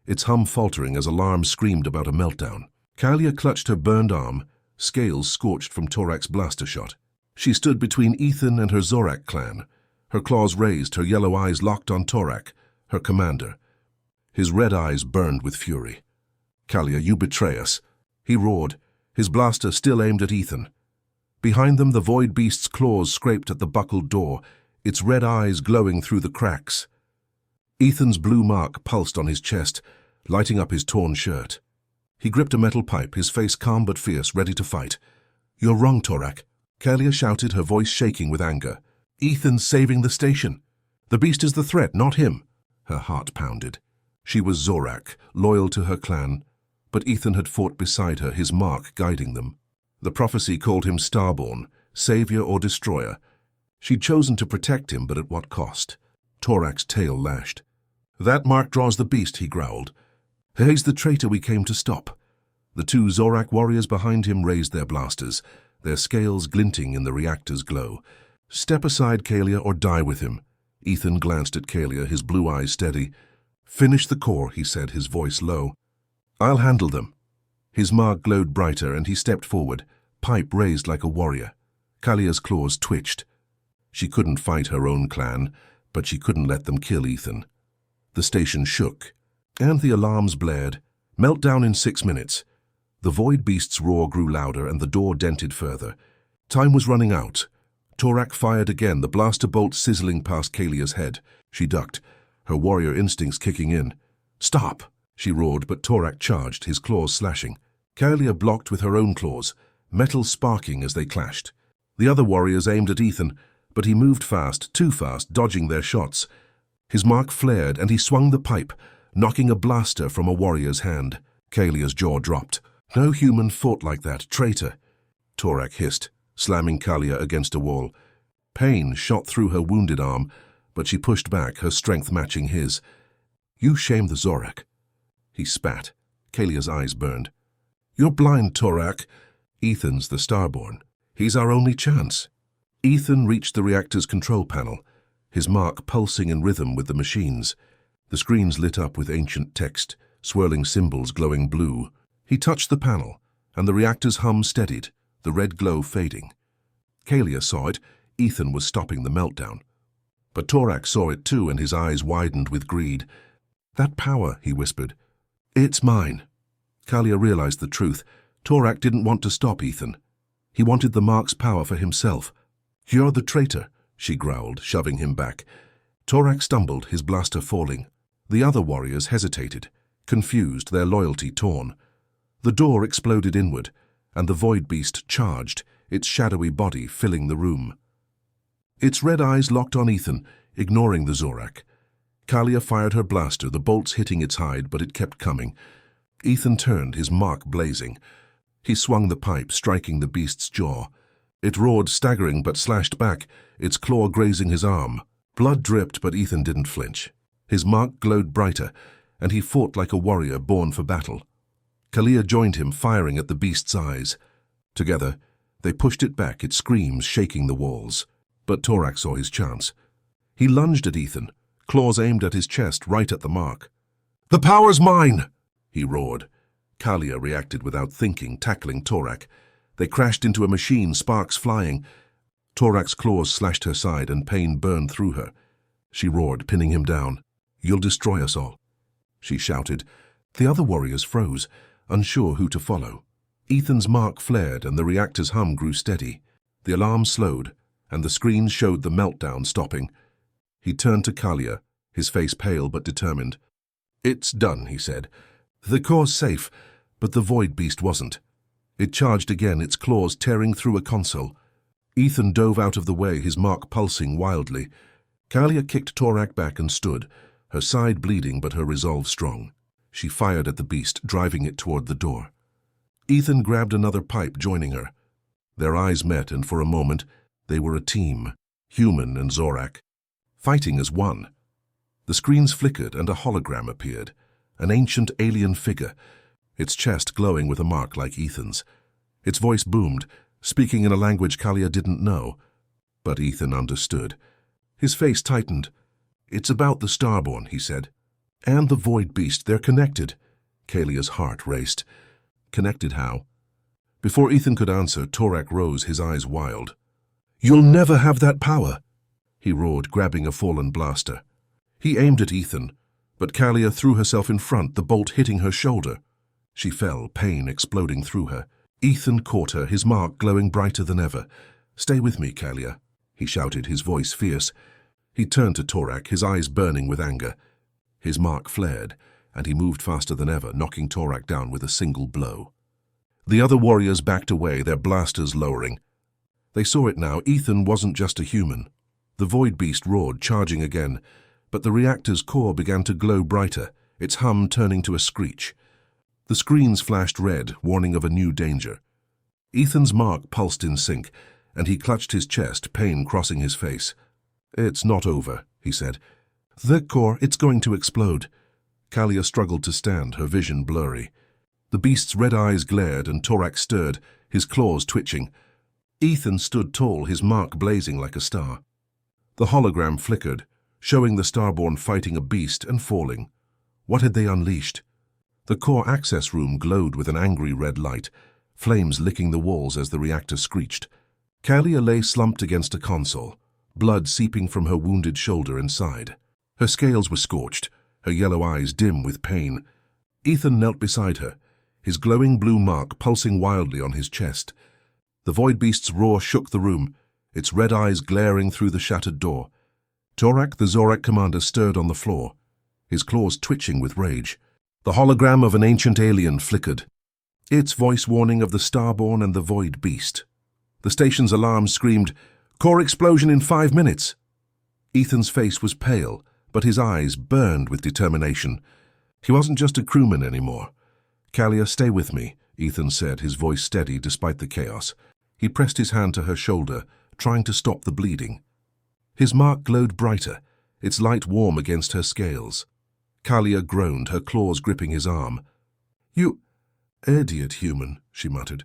Speaker 1: its hum faltering as alarms screamed about a meltdown. Kalia clutched her burned arm, scales scorched from Torak's blaster shot. She stood between Ethan and her Zorak clan, her claws raised, her yellow eyes locked on Torak, her commander. His red eyes burned with fury. "Kalia, you betray us," he roared, his blaster still aimed at Ethan. Behind them, the void beast's claws scraped at the buckled door, its red eyes glowing through the cracks. Ethan's blue mark pulsed on his chest, lighting up his torn shirt. He gripped a metal pipe, his face calm but fierce, ready to fight. "You're wrong, Torak," Kalia shouted, her voice shaking with anger. "Ethan's saving the station. The beast is the threat, not him." Her heart pounded. She was Zorak, loyal to her clan, but Ethan had fought beside her, his mark guiding them. The prophecy called him Starborn, savior or destroyer. She'd chosen to protect him, but at what cost? Torak's tail lashed. "That mark draws the beast," he growled. "He's the traitor we came to stop." The 2 Zorak warriors behind him raised their blasters, their scales glinting in the reactor's glow. "Step aside, Kalia, or die with him." Ethan glanced at Kalia, his blue eyes steady. "Finish the core," he said, his voice low. "I'll handle them." His mark glowed brighter, and he stepped forward, pipe raised like a warrior. Kalia's claws twitched. She couldn't fight her own clan, but she couldn't let them kill Ethan. The station shook, and the alarms blared. Meltdown in 6 minutes. The void beast's roar grew louder, and the door dented further. Time was running out. Torak fired again, the blaster bolt sizzling past Kalia's head. She ducked, her warrior instincts kicking in. "Stop!" she roared, but Torak charged, his claws slashing. Kalia blocked with her own claws, metal sparking as they clashed. The other warriors aimed at Ethan, but he moved fast, too fast, dodging their shots. His mark flared, and he swung the pipe, knocking a blaster from a warrior's hand. Kalia's jaw dropped. "No human fought like that, traitor," Torak hissed, slamming Kalia against a wall. Pain shot through her wounded arm, but she pushed back, her strength matching his. You shame the Zorak. He spat. Kalia's eyes burned. You're blind, Torak. Ethan's the Starborn. He's our only chance. Ethan reached the reactor's control panel, his mark pulsing in rhythm with the machines. The screens lit up with ancient text, swirling symbols glowing blue. He touched the panel, and the reactor's hum steadied, the red glow fading. Kalia saw it. Ethan was stopping the meltdown. But Torak saw it too, and his eyes widened with greed. That power, he whispered. It's mine. Kalia realized the truth. Torak didn't want to stop Ethan. He wanted the mark's power for himself. You're the traitor, she growled, shoving him back. Torak stumbled, his blaster falling. The other warriors hesitated, confused, their loyalty torn. The door exploded inward, and the void beast charged, its shadowy body filling the room. Its red eyes locked on Ethan, ignoring the Zorak. Kalia fired her blaster, the bolts hitting its hide, but it kept coming. Ethan turned, his mark blazing. He swung the pipe, striking the beast's jaw. It roared, staggering, but slashed back, its claw grazing his arm. Blood dripped, but Ethan didn't flinch. His mark glowed brighter, and he fought like a warrior born for battle. Kalia joined him, firing at the beast's eyes. Together, they pushed it back, its screams shaking the walls. But Torak saw his chance. He lunged at Ethan, claws aimed at his chest, right at the mark. The power's mine, he roared. Kalia reacted without thinking, tackling Torak. They crashed into a machine, sparks flying. Torak's claws slashed her side, and pain burned through her. She roared, pinning him down. You'll destroy us all, she shouted. The other warriors froze, unsure who to follow. Ethan's mark flared, and the reactor's hum grew steady. The alarm slowed, and the screens showed the meltdown stopping. He turned to Kalia, his face pale but determined. It's done, he said. The core's safe, but the void beast wasn't. It charged again, its claws tearing through a console. Ethan dove out of the way, his mark pulsing wildly. Kalia kicked Torak back and stood, her side bleeding but her resolve strong. She fired at the beast, driving it toward the door. Ethan grabbed another pipe, joining her. Their eyes met, and for a moment, they were a team, human and Zorak, fighting as one. The screens flickered, and a hologram appeared, an ancient alien figure, its chest glowing with a mark like Ethan's. Its voice boomed, speaking in a language Kalia didn't know. But Ethan understood. His face tightened. It's about the Starborn, he said. And the void beast, they're connected. Kalia's heart raced. Connected how? Before Ethan could answer, Torak rose, his eyes wild. You'll never have that power, he roared, grabbing a fallen blaster. He aimed at Ethan, but Kalia threw herself in front, the bolt hitting her shoulder. She fell, pain exploding through her. Ethan caught her, his mark glowing brighter than ever. Stay with me, Kalia, he shouted, his voice fierce. He turned to Torak, his eyes burning with anger. His mark flared, and he moved faster than ever, knocking Torak down with a single blow. The other warriors backed away, their blasters lowering. They saw it now. Ethan wasn't just a human. The void beast roared, charging again, but the reactor's core began to glow brighter, its hum turning to a screech. The screens flashed red, warning of a new danger. Ethan's mark pulsed in sync, and he clutched his chest, pain crossing his face. It's not over, he said. The core, it's going to explode. Kalia struggled to stand, her vision blurry. The beast's red eyes glared, and Torak stirred, his claws twitching. Ethan stood tall, his mark blazing like a star. The hologram flickered, showing the Starborn fighting a beast and falling. What had they unleashed? The core access room glowed with an angry red light, flames licking the walls as the reactor screeched. Kalia lay slumped against a console, blood seeping from her wounded shoulder and side. Her scales were scorched, her yellow eyes dim with pain. Ethan knelt beside her, his glowing blue mark pulsing wildly on his chest. The void beast's roar shook the room, its red eyes glaring through the shattered door. Torak, the Zorak commander, stirred on the floor, his claws twitching with rage. The hologram of an ancient alien flickered, its voice warning of the Starborn and the void beast. The station's alarm screamed, "Core explosion in 5 minutes!" Ethan's face was pale, but his eyes burned with determination. He wasn't just a crewman anymore. "Kalia, stay with me," Ethan said, his voice steady despite the chaos. He pressed his hand to her shoulder, trying to stop the bleeding. His mark glowed brighter, its light warm against her scales. Kalia groaned, her claws gripping his arm. "You idiot human," she muttered.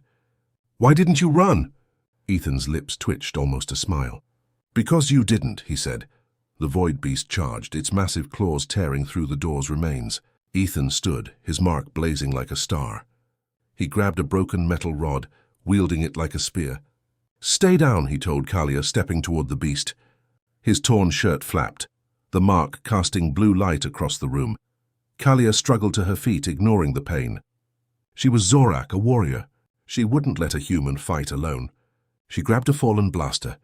Speaker 1: "Why didn't you run?" Ethan's lips twitched, almost a smile. "Because you didn't," he said. The void beast charged, its massive claws tearing through the door's remains. Ethan stood, his mark blazing like a star. He grabbed a broken metal rod, wielding it like a spear. "Stay down," he told Kalia, stepping toward the beast. His torn shirt flapped, the mark casting blue light across the room. Kalia struggled to her feet, ignoring the pain. She was Zorak, a warrior. She wouldn't let a human fight alone. She grabbed a fallen blaster,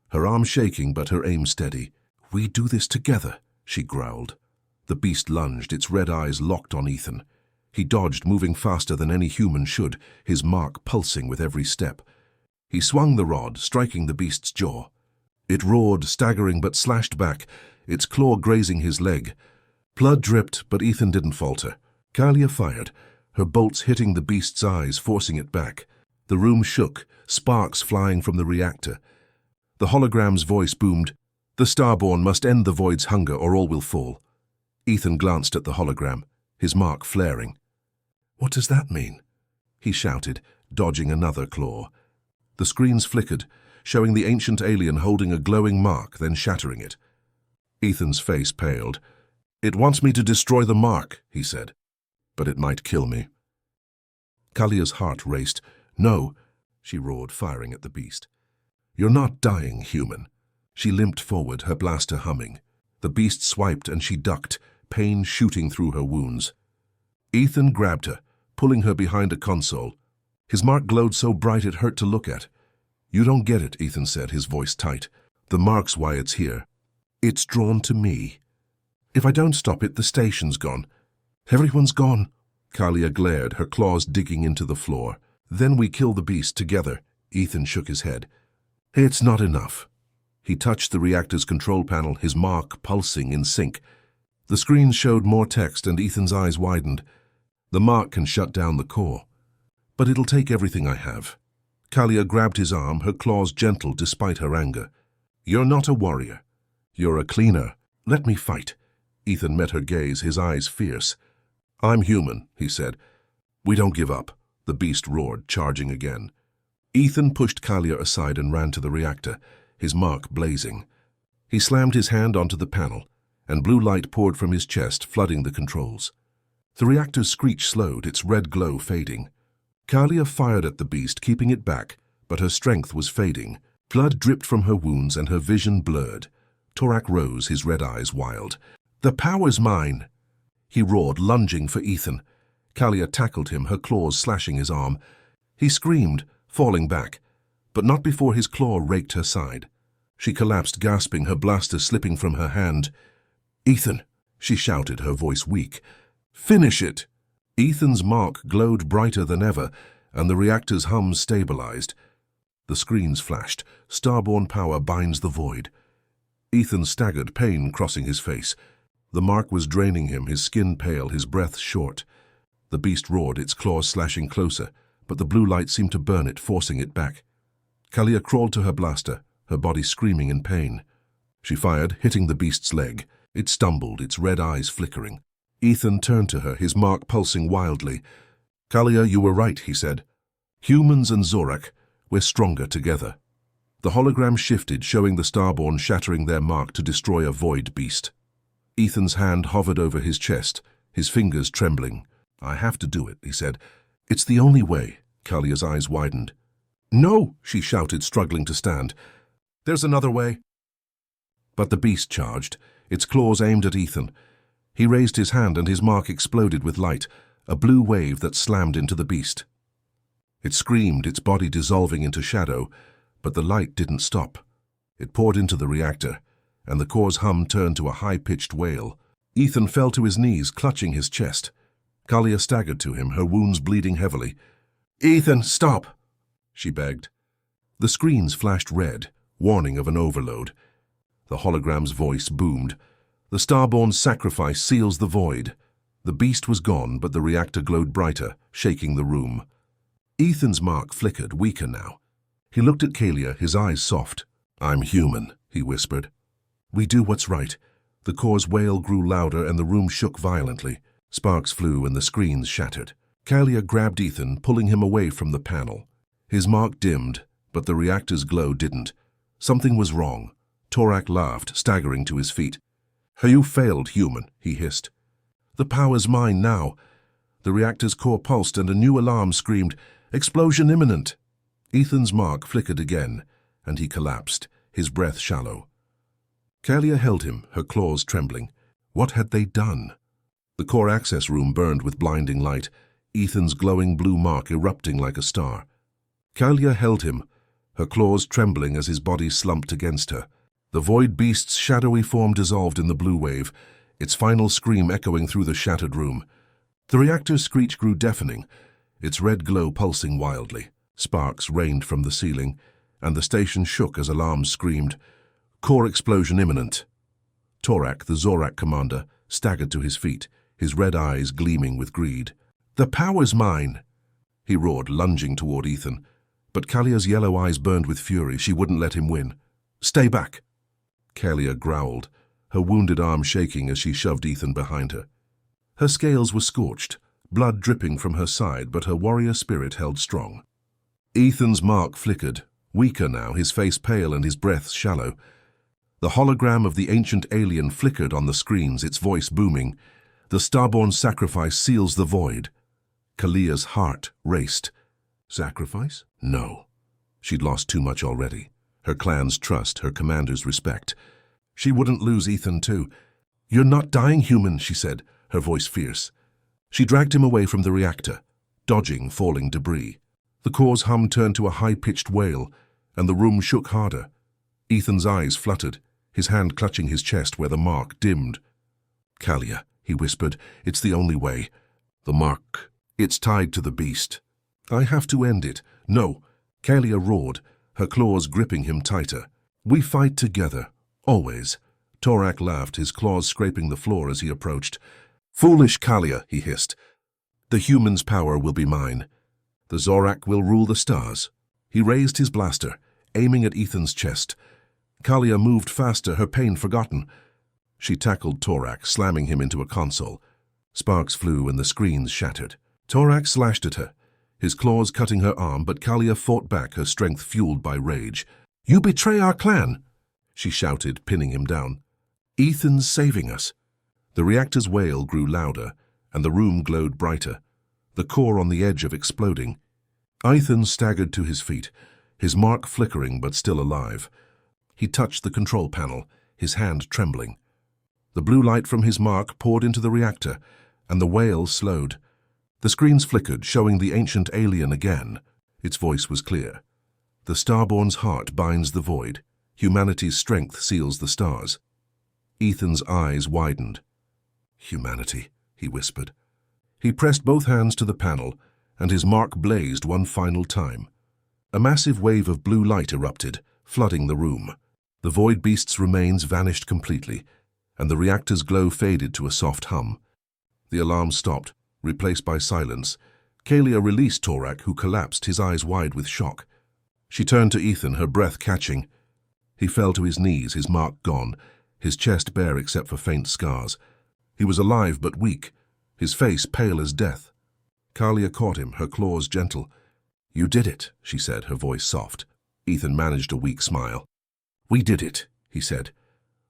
Speaker 1: her arm shaking but her aim steady. "We do this together," she growled. The beast lunged, its red eyes locked on Ethan. He dodged, moving faster than any human should, his mark pulsing with every step. He swung the rod, striking the beast's jaw. It roared, staggering but slashed back, its claw grazing his leg. Blood dripped, but Ethan didn't falter. Kalia fired, her bolts hitting the beast's eyes, forcing it back. The room shook, sparks flying from the reactor. The hologram's voice boomed, "The Starborn must end the Void's hunger or all will fall." Ethan glanced at the hologram, his mark flaring. "What does that mean?" he shouted, dodging another claw. The screens flickered, showing the ancient alien holding a glowing mark, then shattering it. Ethan's face paled. "It wants me to destroy the mark," he said. "But it might kill me." Kalia's heart raced. "No," she roared, firing at the beast. "You're not dying, human." She limped forward, her blaster humming. The beast swiped and she ducked, pain shooting through her wounds. Ethan grabbed her, pulling her behind a console. His mark glowed so bright it hurt to look at. "You don't get it," Ethan said, his voice tight. "The mark's why it's here. It's drawn to me. If I don't stop it, the station's gone. Everyone's gone." Kalia glared, her claws digging into the floor. "Then we kill the beast together." Ethan shook his head. "It's not enough." He touched the reactor's control panel, his mark pulsing in sync. The screen showed more text and Ethan's eyes widened. "The mark can shut down the core. But it'll take everything I have." Kalia grabbed his arm, her claws gentle despite her anger. "You're not a warrior. You're a cleaner. Let me fight." Ethan met her gaze, his eyes fierce. "I'm human," he said. "We don't give up," the beast roared, charging again. Ethan pushed Kalia aside and ran to the reactor, his mark blazing. He slammed his hand onto the panel, and blue light poured from his chest, flooding the controls. The reactor's screech slowed, its red glow fading. Kalia fired at the beast, keeping it back, but her strength was fading. Blood dripped from her wounds and her vision blurred. Torak rose, his red eyes wild. "The power's mine!" He roared, lunging for Ethan. Kalia tackled him, her claws slashing his arm. He screamed, falling back, but not before his claw raked her side. She collapsed, gasping, her blaster slipping from her hand. "Ethan!" she shouted, her voice weak. "Finish it!" Ethan's mark glowed brighter than ever, and the reactor's hum stabilized. The screens flashed. "Starborn power binds the void." Ethan staggered, pain crossing his face. The mark was draining him, his skin pale, his breath short. The beast roared, its claws slashing closer, but the blue light seemed to burn it, forcing it back. Kalia crawled to her blaster, her body screaming in pain. She fired, hitting the beast's leg. It stumbled, its red eyes flickering. Ethan turned to her, his mark pulsing wildly. "Kalia, you were right," he said. "Humans and Zorak, we're stronger together." The hologram shifted, showing the Starborn shattering their mark to destroy a void beast. Ethan's hand hovered over his chest, his fingers trembling. "I have to do it," he said. "It's the only way." Kalia's eyes widened. "No!" she shouted, struggling to stand. "There's another way." But the beast charged, its claws aimed at Ethan. He raised his hand and his mark exploded with light, a blue wave that slammed into the beast. It screamed, its body dissolving into shadow, but the light didn't stop. It poured into the reactor, and the core's hum turned to a high-pitched wail. Ethan fell to his knees, clutching his chest. Kalia staggered to him, her wounds bleeding heavily. "Ethan, stop!" she begged. The screens flashed red, warning of an overload. The hologram's voice boomed. "The Starborn's sacrifice seals the void." The beast was gone, but the reactor glowed brighter, shaking the room. Ethan's mark flickered, weaker now. He looked at Kalia, his eyes soft. "I'm human," he whispered. "We do what's right. The core's wail grew louder and the room shook violently. Sparks flew and the screens shattered. Kalia grabbed Ethan, pulling him away from the panel. His mark dimmed, but the reactor's glow didn't. Something was wrong. Torak laughed, staggering to his feet. "You failed, human," he hissed. "The power's mine now." The reactor's core pulsed and a new alarm screamed, "Explosion imminent!" Ethan's mark flickered again, and he collapsed, his breath shallow. Kalia held him, her claws trembling. What had they done? The core access room burned with blinding light, Ethan's glowing blue mark erupting like a star. Kalia held him, her claws trembling as his body slumped against her. The void beast's shadowy form dissolved in the blue wave, its final scream echoing through the shattered room. The reactor's screech grew deafening, its red glow pulsing wildly. Sparks rained from the ceiling, and the station shook as alarms screamed, "Core explosion imminent." Torak, the Zorak commander, staggered to his feet, his red eyes gleaming with greed. "The power's mine!" he roared, lunging toward Ethan. But Kalia's yellow eyes burned with fury. She wouldn't let him win. "Stay back!" Kalia growled, her wounded arm shaking as she shoved Ethan behind her. Her scales were scorched, blood dripping from her side, but her warrior spirit held strong. Ethan's mark flickered, weaker now, his face pale and his breath shallow. The hologram of the ancient alien flickered on the screens, its voice booming. "The Starborn sacrifice seals the void." Kalia's heart raced. Sacrifice? No. She'd lost too much already. Her clan's trust, her commander's respect. She wouldn't lose Ethan too. "You're not dying, human," she said, her voice fierce. She dragged him away from the reactor, dodging falling debris. The core's hum turned to a high-pitched wail, and the room shook harder. Ethan's eyes fluttered, his hand clutching his chest where the mark dimmed. "Kalia," he whispered, "it's the only way. The mark, it's tied to the beast. I have to end it." "No," Kalia roared, her claws gripping him tighter. "We fight together, always." Torak laughed, his claws scraping the floor as he approached. "Foolish Kalia," he hissed. "The human's power will be mine. The Zorak will rule the stars." He raised his blaster, aiming at Ethan's chest. Kalia moved faster, her pain forgotten. She tackled Torak, slamming him into a console. Sparks flew and the screens shattered. Torak slashed at her, his claws cutting her arm, but Kalia fought back, her strength fueled by rage. "You betray our clan!" she shouted, pinning him down. "Ethan's saving us." The reactor's wail grew louder, and the room glowed brighter, the core on the edge of exploding. Ethan staggered to his feet, his mark flickering but still alive. He touched the control panel, his hand trembling. The blue light from his mark poured into the reactor, and the wail slowed. The screens flickered, showing the ancient alien again. Its voice was clear. "The Starborn's heart binds the void. Humanity's strength seals the stars." Ethan's eyes widened. "Humanity," he whispered. He pressed both hands to the panel, and his mark blazed one final time. A massive wave of blue light erupted, flooding the room. The void beast's remains vanished completely, and the reactor's glow faded to a soft hum. The alarm stopped, replaced by silence. Kalia released Torak, who collapsed, his eyes wide with shock. She turned to Ethan, her breath catching. He fell to his knees, his mark gone, his chest bare except for faint scars. He was alive but weak, his face pale as death. Kalia caught him, her claws gentle. "You did it," she said, her voice soft. Ethan managed a weak smile. "We did it," he said.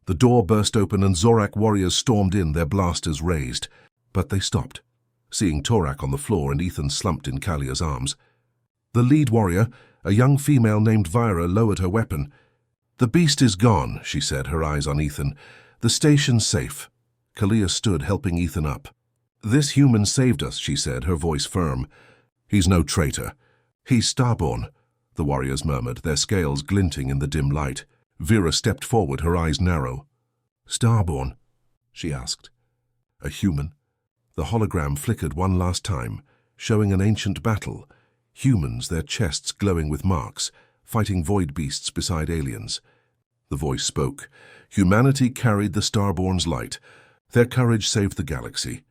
Speaker 1: The door burst open and Zorak warriors stormed in, their blasters raised. But they stopped, seeing Torak on the floor and Ethan slumped in Kalia's arms. The lead warrior, a young female named Vyra, lowered her weapon. "The beast is gone," she said, her eyes on Ethan. "The station's safe." Kalia stood, helping Ethan up. "This human saved us," she said, her voice firm. "He's no traitor. He's Starborn," the warriors murmured, their scales glinting in the dim light. Vera stepped forward, her eyes narrow. "Starborn?" she asked. "A human?" The hologram flickered one last time, showing an ancient battle. Humans, their chests glowing with marks, fighting void beasts beside aliens. The voice spoke. Humanity carried the Starborn's light. Their courage saved the galaxy.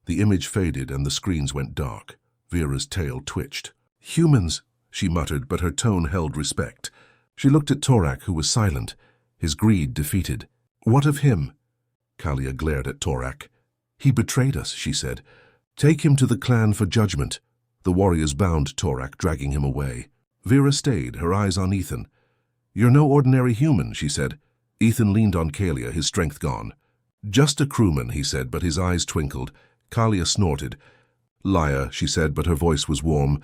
Speaker 1: The image faded and the screens went dark. Vera's tail twitched. "Humans," she muttered, but her tone held respect. She looked at Torak, who was silent, his greed defeated. "What of him?" Kalia glared at Torak. "He betrayed us," she said. "Take him to the clan for judgment." The warriors bound Torak, dragging him away. Vera stayed, her eyes on Ethan. "You're no ordinary human," she said. Ethan leaned on Kalia, his strength gone. "Just a crewman," he said, but his eyes twinkled. Kalia snorted. "Liar," she said, but her voice was warm.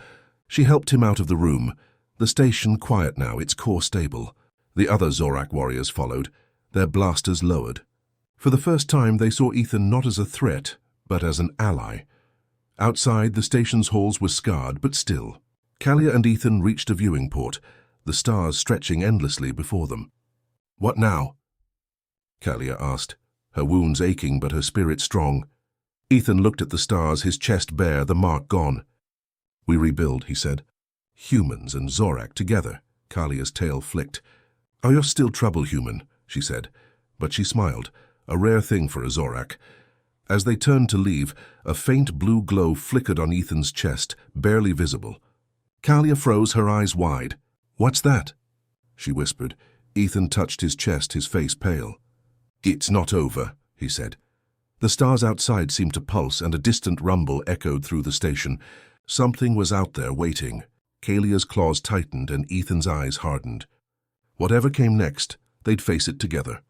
Speaker 1: She helped him out of the room. The station quiet now, its core stable. The other Zorak warriors followed, their blasters lowered. For the first time, they saw Ethan not as a threat, but as an ally. Outside, the station's halls were scarred, but still. Kalia and Ethan reached a viewing port, the stars stretching endlessly before them. "What now?" Kalia asked, her wounds aching but her spirit strong. Ethan looked at the stars, his chest bare, the mark gone. "We rebuild," he said. "Humans and Zorak together." Kalia's tail flicked. "Oh, you're still trouble, human," she said, but she smiled, a rare thing for a Zorak. As they turned to leave, a faint blue glow flickered on Ethan's chest, barely visible. Kalia froze, her eyes wide. "What's that?" she whispered. Ethan touched his chest, his face pale. "It's not over," he said. The stars outside seemed to pulse, and a distant rumble echoed through the station. Something was out there waiting. Kalia's claws tightened and Ethan's eyes hardened. Whatever came next, they'd face it together.